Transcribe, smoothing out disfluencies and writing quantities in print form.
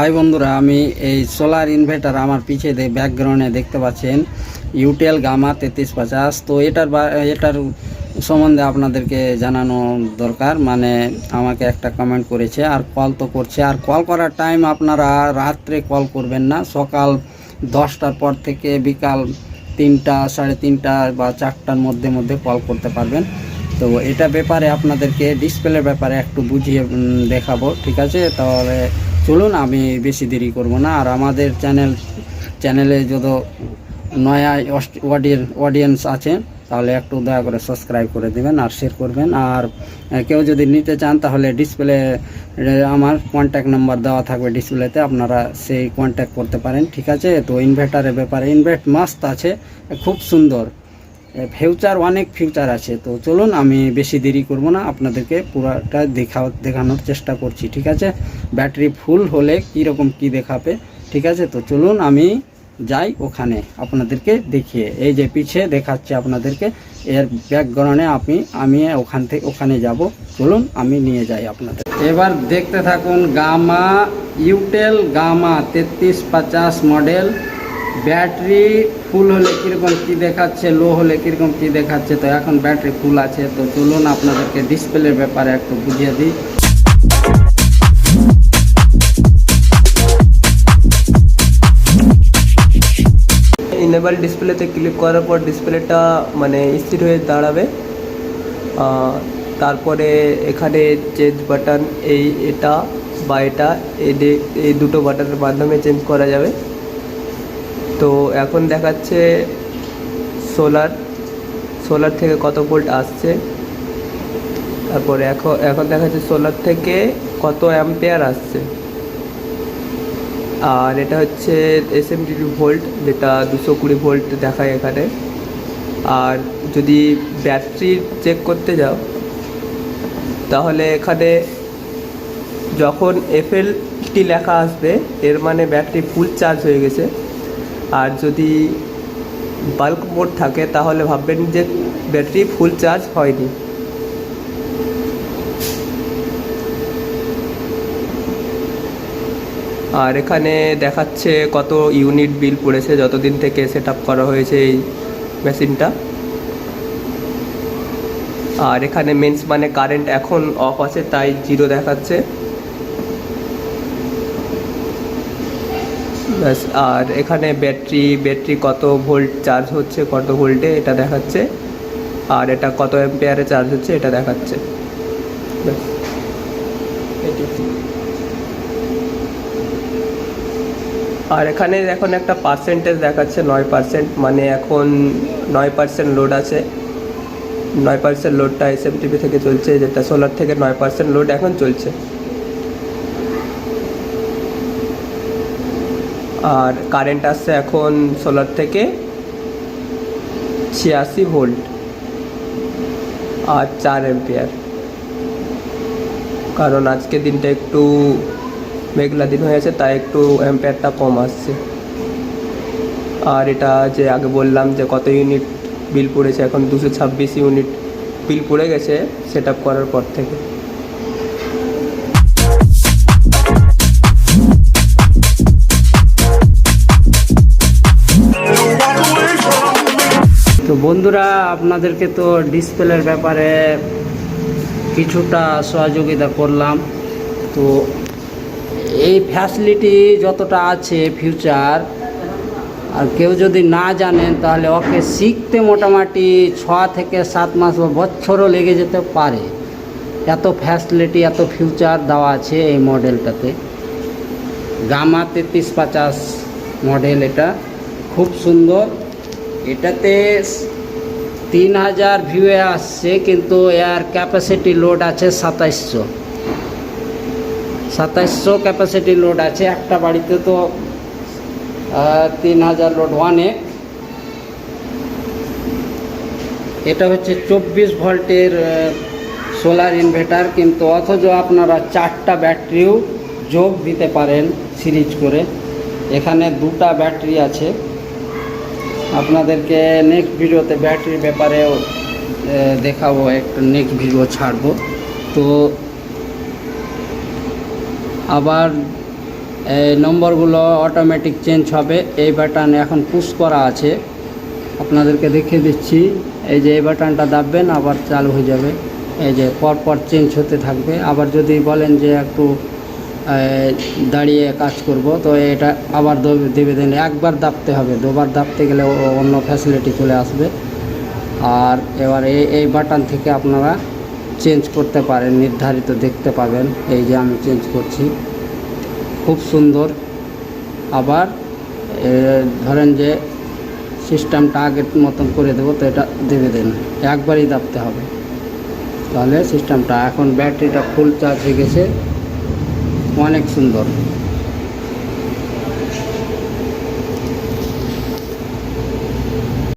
High বন্ধুরা, আমি এই সোলার ইনভার্টার আমার পিছে ব্যাকগ্রাউন্ডে দেখতে পাচ্ছেন ইউটেল গামা 3350। তো এটার সম্বন্ধে আপনাদেরকে জানানো দরকার। মানে আমাকে একটা কমেন্ট করেছে আর কল তো করছে, আর কল করার টাইম আপনারা রাত্রে কল করবেন না, সকাল 10টার পর থেকে বিকাল 3টা, 3:30 বা 4টার মধ্যে কল করতে পারবেন। তো এটা ব্যাপারে আপনাদেরকে ডিসপ্লের ব্যাপারে একটু বুঝিয়ে দেখাবো, ঠিক আছে? তাহলে চলুন, আমি বেশি দেরি করব না। আর আমাদের চ্যানেলে যত নয়া অডিয়েন্স আছে তাহলে একটু দয়া করে সাবস্ক্রাইব করে দেবেন আর শেয়ার করবেন। আর কেউ যদি নিতে চান তাহলে ডিসপ্লে আমার কন্ট্যাক্ট নাম্বার দেওয়া থাকবে ডিসপ্লেতে, আপনারা সেই কন্ট্যাক্ট করতে পারেন, ঠিক আছে? তো ইনভার্টারের ব্যাপারে মাস্ত আছে, খুব সুন্দর ফিউচার, অনেক ফিউচার আছে। তো চলুন, আমি বেশি দেরি করব না, আপনাদেরকে পুরোটা দেখানোর চেষ্টা করছি, ঠিক আছে? ব্যাটারি ফুল হলে কীরকম কি দেখাবে, ঠিক আছে? তো চলুন আমি যাই ওখানে আপনাদেরকে দেখিয়ে। এই যে পিছে দেখাচ্ছে আপনাদেরকে, এর ব্যাকগ্রাউন্ডে আমি ওখানে যাব। চলুন আমি নিয়ে যাই আপনাদের। এবার দেখতে থাকুন ইউটেল গামা 3350 মডেল। ব্যাটারি ফুল হলে কীরকম কি দেখাচ্ছে, লো হলে কীরকম কি দেখাচ্ছে। তো এখন ব্যাটারি ফুল আছে। তো চলুন আপনাদেরকে ডিসপ্লের ব্যাপারে একটু বুঝিয়ে দিই। ইনেবল ডিসপ্লেতে ক্লিক করার পর ডিসপ্লেটা মানে স্থির হয়ে দাঁড়াবে। তারপরে এখানে চেঞ্জ বাটন এটা বা এটা এই দুটো বাটনের মাধ্যমে চেঞ্জ করা যাবে। তো এখন দেখাচ্ছে সোলার থেকে কত ভোল্ট আসছে, তারপরে এখন দেখাচ্ছে সোলার থেকে কত অ্যাম্পিয়ার আসছে। আর এটা হচ্ছে SMPP ভোল্ট, যেটা 220 ভোল্ট দেখায় এখানে। আর যদি ব্যাটারি চেক করতে যাও তাহলে এখানে যখন FLT লেখা আসবে এর মানে ব্যাটারি ফুল চার্জ হয়ে গেছে। আর যদি বাল্ক মোড থাকে তাহলে ভাববেন যে ব্যাটারি ফুল চার্জ হয়নি। আর এখানে দেখাচ্ছে কত ইউনিট বিল পড়েছে যতদিন থেকে সেট আপ করা হয়েছে এই মেশিনটা। আর এখানে মেন্স মানে কারেন্ট এখন অফ আছে, তাই 0 দেখাচ্ছে। ব্যাস। আর এখানে ব্যাটারি কত ভোল্ট চার্জ হচ্ছে, কত ভোল্টে এটা দেখাচ্ছে। আর এটা কত অ্যাম্পিয়ারে চার্জ হচ্ছে এটা দেখাচ্ছে। ব্যাস। আর এখানে এখন একটা পার্সেন্টেজ দেখাচ্ছে 9%, মানে এখন 9% লোড আছে। 9% লোডটা SMPP থেকে চলছে, যেটা সোলার থেকে 9% লোড এখন চলছে। আর কারেন্ট আসছে এখন সোলার থেকে 86 ভোল্ট আর 4 অ্যাম্পিয়ার। কারণ আজকে দিনটা একটু মেঘলা দিন হয়েছে, তাই একটু অ্যাম্পিয়ারটা কম আসছে। আর এটা যে আগে বললাম যে কত ইউনিট বিল পড়েছে, এখন 226 ইউনিট বিল পড়ে গেছে সেট আপ করার পর থেকে। তো বন্ধুরা, আপনাদেরকে তো ডিসপ্লের ব্যাপারে কিছুটা সহযোগিতা করলাম। তো এই ফ্যাসিলিটি যতটা আছে ফিউচার, আর কেউ যদি না জানেন তাহলে ওকে শিখতে মোটামুটি 6 থেকে 7 মাস বা বছরও লেগে যেতে পারে। এত ফ্যাসিলিটি, এত ফিউচার দেওয়া আছে এই মডেলটাতে। গামা 3350 মডেল, এটা খুব সুন্দর। এটাতে 3000 ভিউয়ে আসছে, কিন্তু এর ক্যাপাসিটি লোড আছে 2700 ক্যাপাসিটি লোড আছে। একটা বাড়িতে তো 3000 লোড অনেক। এটা হচ্ছে 24 ভোল্টের সোলার ইনভার্টার, কিন্তু অথচ আপনারা 4টা ব্যাটারিও যোগ দিতে পারেন সিরিজ করে। এখানে 2টা ব্যাটারি আছে। আপনাদেরকে নেক্সট ভিডিওতে ব্যাটারির ব্যাপারেও দেখাবো, একটা নেক্সট ভিডিও ছাড়বো। তো আবার এই নম্বরগুলো অটোমেটিক চেঞ্জ হবে। এই বাটন এখন পুশ করা আছে, আপনাদেরকে দেখিয়ে দিচ্ছি। এই যে এই বাটনটা দাববেন আবার চালু হয়ে যাবে। এই যে পরপর চেঞ্জ হতে থাকবে। আবার যদি বলেন যে একটু দাঁড়িয়ে কাজ করব, তো এটা আবার দেবে দেন। একবার দাবতে হবে, দুবার দাবতে গেলে অন্য ফ্যাসিলিটি চলে আসবে। আর এবার এই বাটন থেকে আপনারা চেঞ্জ করতে পারেন, নির্ধারিত দেখতে পাবেন। এই যে আমি চেঞ্জ করছি, খুব সুন্দর। আবার ধরেন যে সিস্টেমটা আগের মতন করে দেবো, তো এটা দেবে দেন, একবারই দাবতে হবে, তাহলে সিস্টেমটা। এখন ব্যাটারিটা ফুল চার্জ হয়ে গেছে, অনেক সুন্দর।